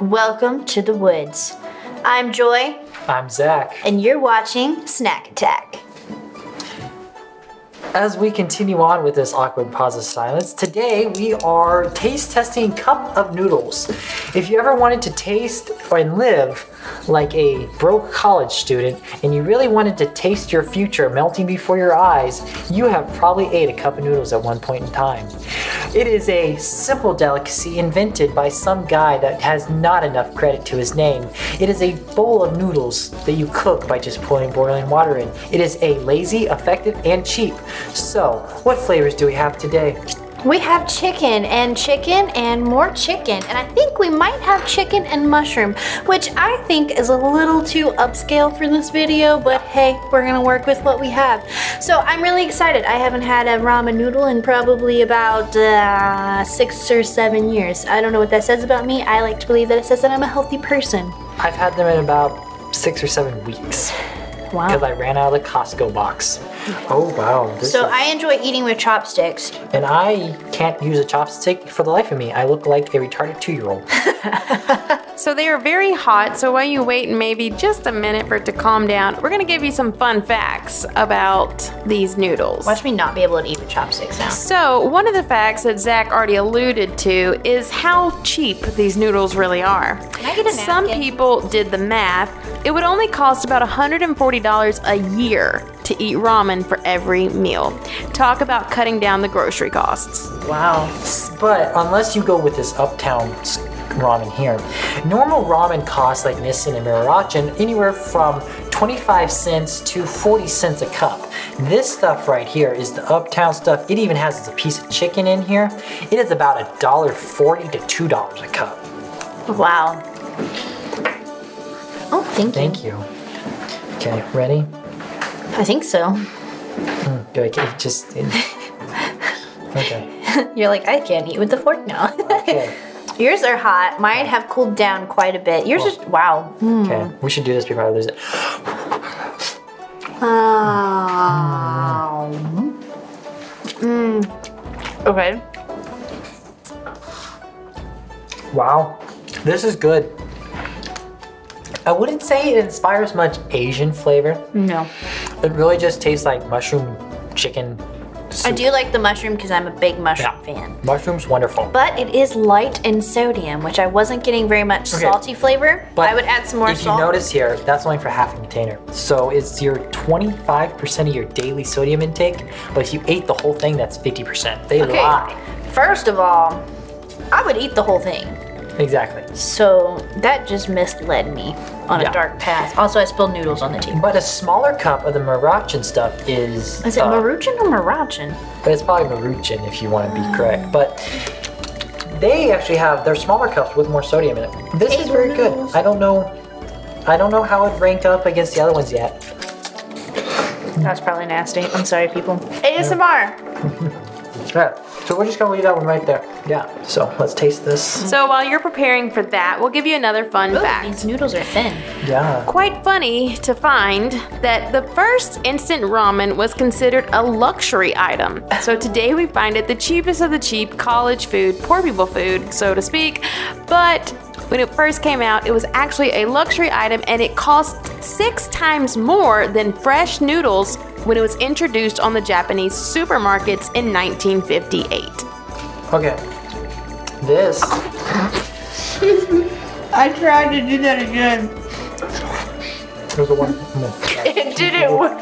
Welcome to the woods. I'm Joy. I'm Zach. And you're watching Snack Attack. As we continue on with this awkward pause of silence, today we are taste testing cup of noodles. If you ever wanted to taste and live like a broke college student and you really wanted to taste your future melting before your eyes, you have probably ate a cup of noodles at one point in time. It is a simple delicacy invented by some guy that has not enough credit to his name. It is a bowl of noodles that you cook by just pouring boiling water in. It is a lazy, effective, and cheap. So, what flavors do we have today? We have chicken and more chicken. And I think we might have chicken and mushroom, which I think is a little too upscale for this video, but hey, we're gonna work with what we have. So I'm really excited. I haven't had a ramen noodle in probably about 6 or 7 years. I don't know what that says about me. I like to believe that it says that I'm a healthy person. I've had them in about 6 or 7 weeks. Wow. Because I ran out of the Costco box. Oh wow. So I enjoy eating with chopsticks. And I can't use a chopstick for the life of me. I look like a retarded 2-year-old. So they are very hot, so while you wait maybe just a minute for it to calm down, we're gonna give you some fun facts about these noodles. Watch me not be able to eat with chopsticks now. So one of the facts that Zach already alluded to is how cheap these noodles really are. Can I get a napkin? Some people did the math. It would only cost about $140 a year to eat ramen for every meal. Talk about cutting down the grocery costs. Wow. But unless you go with this uptown ramen here, normal ramen costs like Nissan and Mirachin anywhere from 25 cents to 40 cents a cup. This stuff right here is the uptown stuff. It even has a piece of chicken in here. It is about $1.40 to $2 a cup. Wow. Oh, thank you. Thank you. Okay, ready? I think so. Good. Okay. You're like, I can't eat with the fork now. Okay. Yours are hot. Mine have cooled down quite a bit. Yours just, wow. Okay, we should do this before I lose it. Okay. Wow, this is good. I wouldn't say it inspires much Asian flavor. No. It really just tastes like mushroom chicken soup. I do like the mushroom because I'm a big mushroom fan. Mushroom's wonderful. But it is light in sodium, which I wasn't getting very much salty flavor. But I would add some more if salt. you notice here, that's only for half a container. So it's your 25% of your daily sodium intake, but if you ate the whole thing, that's 50%. They lie. First of all, I would eat the whole thing. Exactly. So that just misled me on a dark path. Also, I spilled noodles on the table. But a smaller cup of the Mirachin stuff is... Is it Maruchan or Mirachin? But it's probably Maruchan if you want to be correct. But they actually have their smaller cups with more sodium in it. This is very good. I don't know how it ranked up against the other ones yet. That's probably nasty. I'm sorry, people. ASMR. Yeah. So we're just gonna leave that one right there. Yeah. So let's taste this. So while you're preparing for that, we'll give you another fun fact. These noodles are thin. Yeah. Quite funny to find that the first instant ramen was considered a luxury item. So today we find it the cheapest of the cheap college food, poor people food, so to speak. But when it first came out, it was actually a luxury item and it cost 6 times more than fresh noodles when it was introduced on the Japanese supermarkets in 1958. Okay. This. I tried to do that again. There's the one. It didn't work.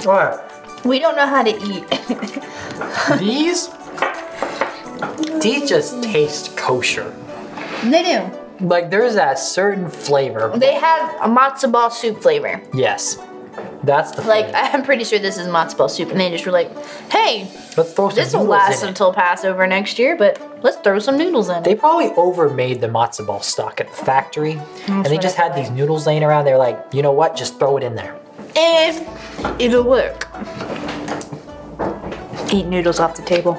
What? We don't know how to eat. These just taste kosher. They do. Like there's that certain flavor. They have a matzo ball soup flavor. Yes. That's the Like, flavor. I'm pretty sure this is matzo ball soup, and they just were like, hey, Let's throw some this will noodles last in it. until Passover next year, but let's throw some noodles in They it. probably overmade the matzo ball stock at the factory, and they just had these noodles laying around. They're like, you know what? Just throw it in there. If it'll work. Eat noodles off the table.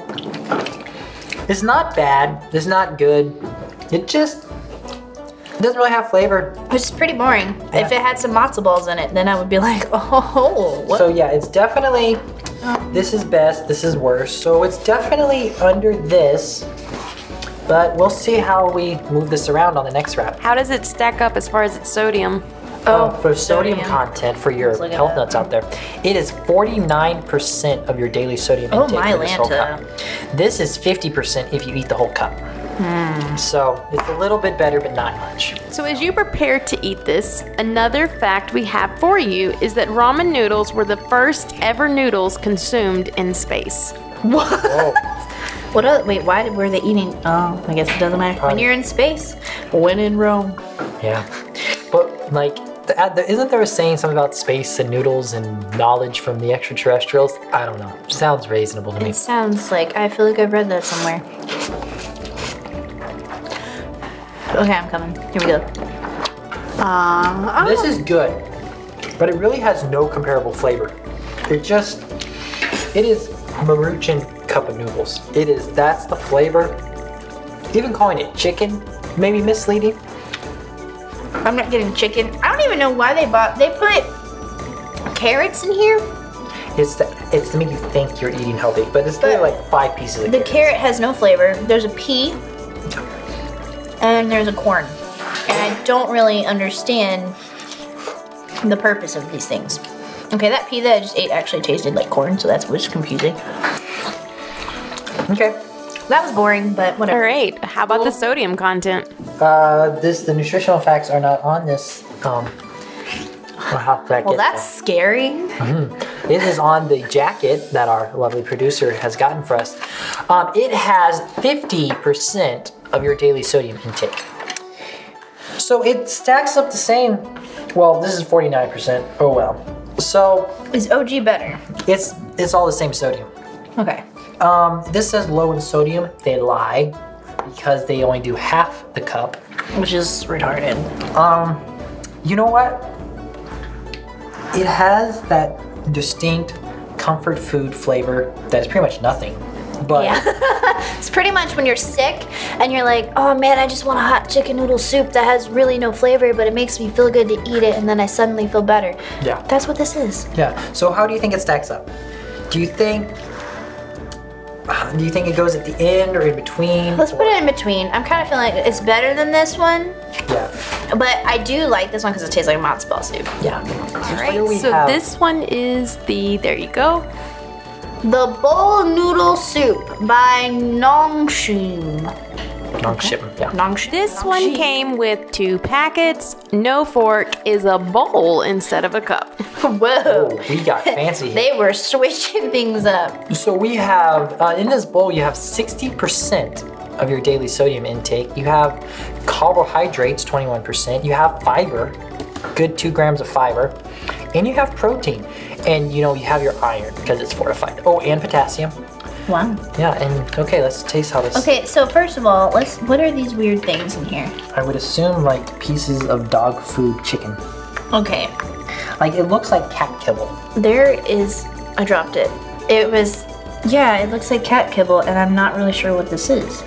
It's not bad. It's not good. It just doesn't really have flavor. It's pretty boring. Yeah. If it had some matzo balls in it, then I would be like, oh, what? So yeah, it's definitely, this is best, this is worse. So it's definitely under this, but we'll see how we move this around on the next wrap. How does it stack up as far as its sodium? For sodium content for your health nuts out there, it is 49% of your daily sodium intake my for this whole Lanta. cup. This is 50% if you eat the whole cup. So it's a little bit better, but not much. So as you prepare to eat this, another fact we have for you is that ramen noodles were the first ever noodles consumed in space. Whoa. Wait, why were they eating? Oh, I guess it doesn't matter. When you're in space, when in Rome. Yeah. But like, isn't there a saying something about space and noodles and knowledge from the extraterrestrials? I don't know. Sounds reasonable to me. It sounds like, I feel like I've read that somewhere. Okay, I'm coming. Here we go. This is good, but it really has no comparable flavor. It is Maruchan cup of noodles. That's the flavor. Even calling it chicken may be misleading. I'm not getting chicken. I don't even know why they put carrots in here. It's to make you think you're eating healthy, but it's really like 5 pieces of The carrots. carrot has no flavor. There's a pea, and there's a corn. And I don't really understand the purpose of these things. Okay, that pea that I just ate actually tasted like corn, so that's what's confusing. Okay. That was boring, but whatever. All right, how about the sodium content? The nutritional facts are not on this. Well, that's scary. It is on the jacket that our lovely producer has gotten for us. It has 50% of your daily sodium intake. So it stacks up the same. Well, this is 49%. Oh well. So Is OG better? it's all the same sodium. Okay. This says low in sodium. They lie because they only do half the cup. Which is retarded. You know what? It has that distinct comfort food flavor that is pretty much nothing. But Yeah. It's pretty much when you're sick and you're like, oh man, I just want a hot chicken noodle soup that has really no flavor, but it makes me feel good to eat it, and then I suddenly feel better. yeah. That's what this is. Yeah. So how do you think it stacks up? Do you think it goes at the end or in between? Let's put it in between. I'm kind of feeling like it's better than this one, Yeah. but I do like this one because it tastes like matzo ball soup. Yeah. All right, so this one is there you go. The bowl noodle soup by Nongshim. Yeah. Nongshim. This one came with 2 packets. No fork is a bowl instead of a cup. Whoa. Oh, we got fancy here. They were switching things up. So we have, in this bowl, you have 60% of your daily sodium intake. You have carbohydrates, 21%. You have fiber, good 2 grams of fiber. And you have protein. And you have your iron because it's fortified. Oh, and potassium. Wow. Yeah, and okay, let's taste how this. Okay, so first of all, what are these weird things in here? I would assume like pieces of dog food chicken. Okay, Like it looks like cat kibble. I dropped it. It looks like cat kibble, and I'm not really sure what this is.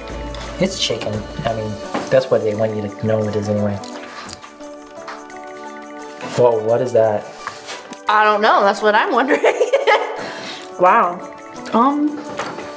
It's chicken. I mean, that's what they want you to know it is anyway. Whoa, what is that? I don't know, that's what I'm wondering. Wow.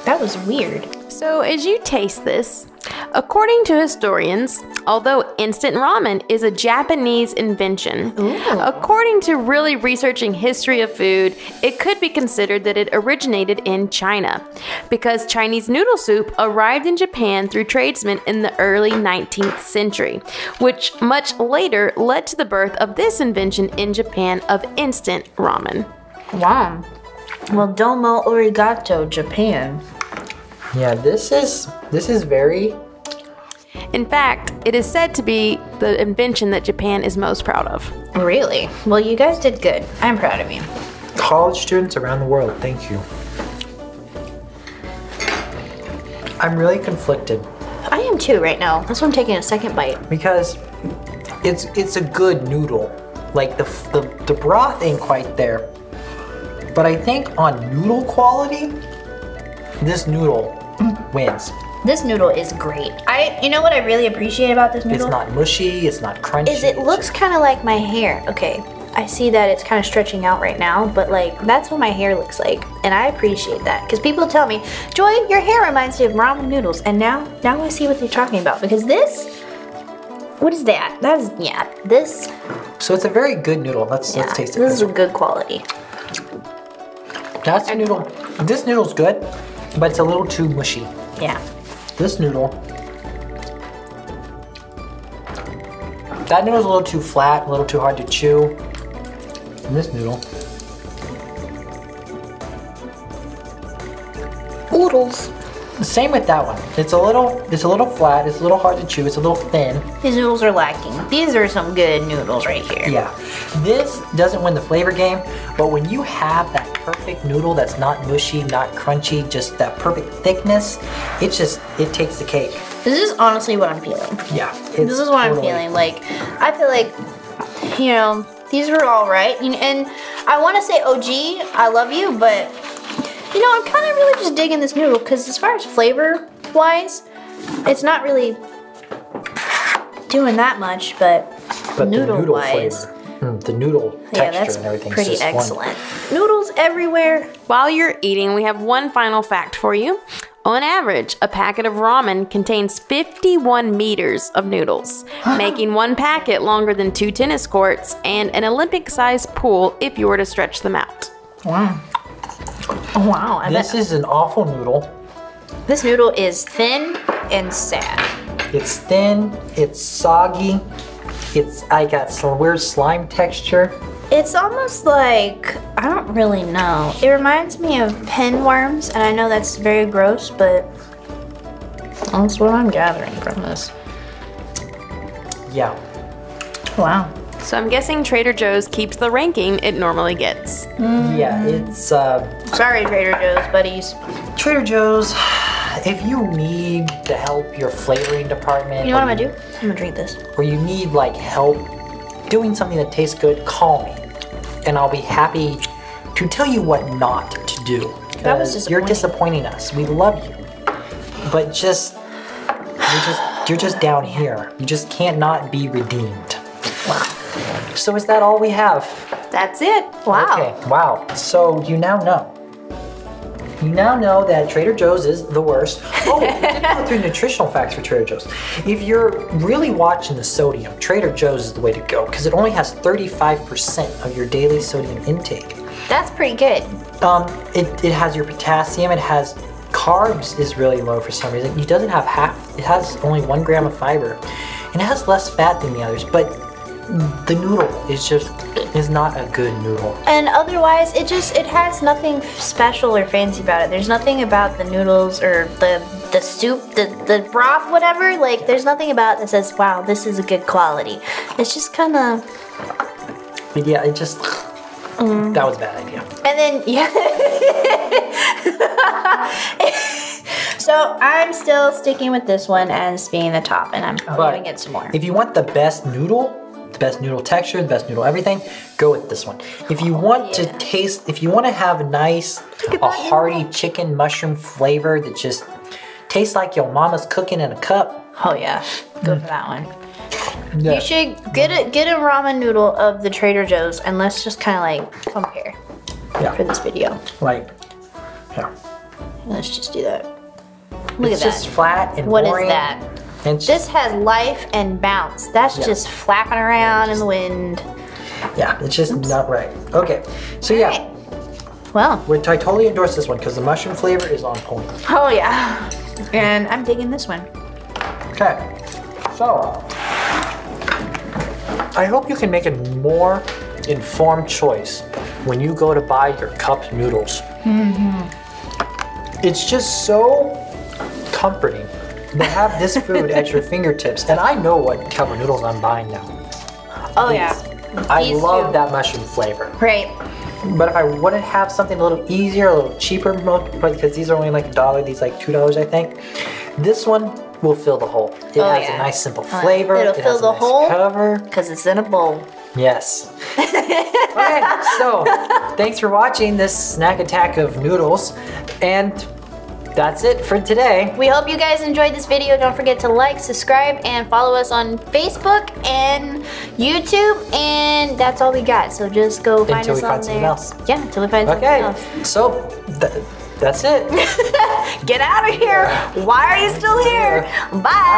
That was weird. So as you taste this, according to historians, although instant ramen is a Japanese invention, according to really researching history of food, it could be considered that it originated in China, because Chinese noodle soup arrived in Japan through tradesmen in the early 19th century, which much later led to the birth of this invention in Japan of instant ramen. Wow. Well, domo arigato, Japan. Yeah, this is very. In fact, it is said to be the invention that Japan is most proud of. Really? Well, you guys did good. I'm proud of you. College students around the world, thank you. I'm really conflicted I am too right now. That's why I'm taking a second bite. because it's a good noodle. Like the broth ain't quite there. But I think on noodle quality, this noodle wins. This noodle is great. You know what I really appreciate about this noodle? It's not mushy, it's not crunchy. Is it looks kind of like my hair. Okay, I see that it's kind of stretching out right now, but like that's what my hair looks like, and I appreciate that because people tell me, Joy, your hair reminds me of ramen noodles, and now I see what they're talking about because this, what is that? That is, yeah, this. So it's a very good noodle. Let's taste it. This is a good quality. That's a noodle. This noodle's good, but it's a little too mushy. Yeah. This noodle. That noodle's a little too flat, a little too hard to chew. And this noodle. Noodles. Same with that one. It's a little flat, it's a little hard to chew, it's a little thin. These noodles are lacking. These are some good noodles right here. Yeah. This doesn't win the flavor game, but when you have that perfect noodle that's not mushy, not crunchy, just that perfect thickness, it takes the cake. This is honestly what I'm feeling. Yeah. This is what I'm feeling. Like, I feel like, you know, these were all right. And I want to say OG, I love you, but, you know, I'm kind of really just digging this noodle because as far as flavor-wise, it's not really doing that much, but noodle-wise, the noodle texture and everything pretty is just excellent. Noodles everywhere. While you're eating, we have one final fact for you. On average, a packet of ramen contains 51 meters of noodles, making one packet longer than 2 tennis courts and an Olympic-sized pool if you were to stretch them out. Wow. Wow. This is an awful noodle. This noodle is thin and sad. It's thin, it's soggy, I got some weird slime texture. It's almost like, I don't really know. It reminds me of pinworms, and I know that's very gross, but that's what I'm gathering from this. Yeah. Wow. So I'm guessing Trader Joe's keeps the ranking it normally gets. Yeah, it's Sorry, Trader Joe's buddies. Trader Joe's, if you need to help your flavoring department, You know what I'm gonna do? I'm gonna drink this. or you need like help doing something that tastes good, call me. And I'll be happy to tell you what not to do. That was You're disappointing. disappointing us. We love you. But you're just down here. You just can't not be redeemed. Wow. So is that all we have? That's it. Wow. Okay, wow. So you now know. You now know that Trader Joe's is the worst. Oh, we didn't go through nutritional facts for Trader Joe's. If you're really watching the sodium, Trader Joe's is the way to go because it only has 35% of your daily sodium intake. That's pretty good. It has your potassium, it has carbs is really low for some reason. It doesn't have it has only 1 gram of fiber. And it has less fat than the others, but the noodle is not a good noodle. And otherwise, it has nothing special or fancy about it. There's nothing about the noodles or the soup, the broth, whatever. Like, there's nothing about it that says, wow, this is a good quality. It's just kind of... But yeah, it just... That was a bad idea. And then, yeah. So I'm still sticking with this one as being the top, and I'm probably going to get some more. If you want the best noodle texture, the best noodle everything, go with this one. If you want to taste, if you want to have a hearty chicken mushroom flavor that just tastes like your mama's cooking in a cup. Oh yeah, go for that one. Yeah. You should get a ramen noodle of the Trader Joe's, and let's just kind of like compare for this video. Like, yeah. Let's just do that. Look It's at that. just flat and What boring. is that? And This has life and bounce. That's just flapping around in the wind. yeah, it's just not right. Okay, so yeah, Right. Well, I totally endorse this one because the mushroom flavor is on point. oh yeah. And I'm digging this one. Okay, so I hope you can make a more informed choice when you go to buy your cup noodles. It's just so comforting to have this food at your fingertips, and I know what cup of noodles I'm buying now. Oh yeah. I These love two. that mushroom flavor. Right. But if I want to have something a little easier, a little cheaper, because these are only like $1, these like $2, I think. This one will fill the hole. It has a nice simple flavor. It'll it fill has the a nice hole cover. because it's in a bowl. Yes. Okay, so thanks for watching this snack attack of noodles, and that's it for today. We hope you guys enjoyed this video. Don't forget to like, subscribe, and follow us on Facebook and YouTube. And that's all we got. So just go find Until us we on find something there. else. Yeah, until we find something else. So that's it. Get out of here. Why are you still here? Bye.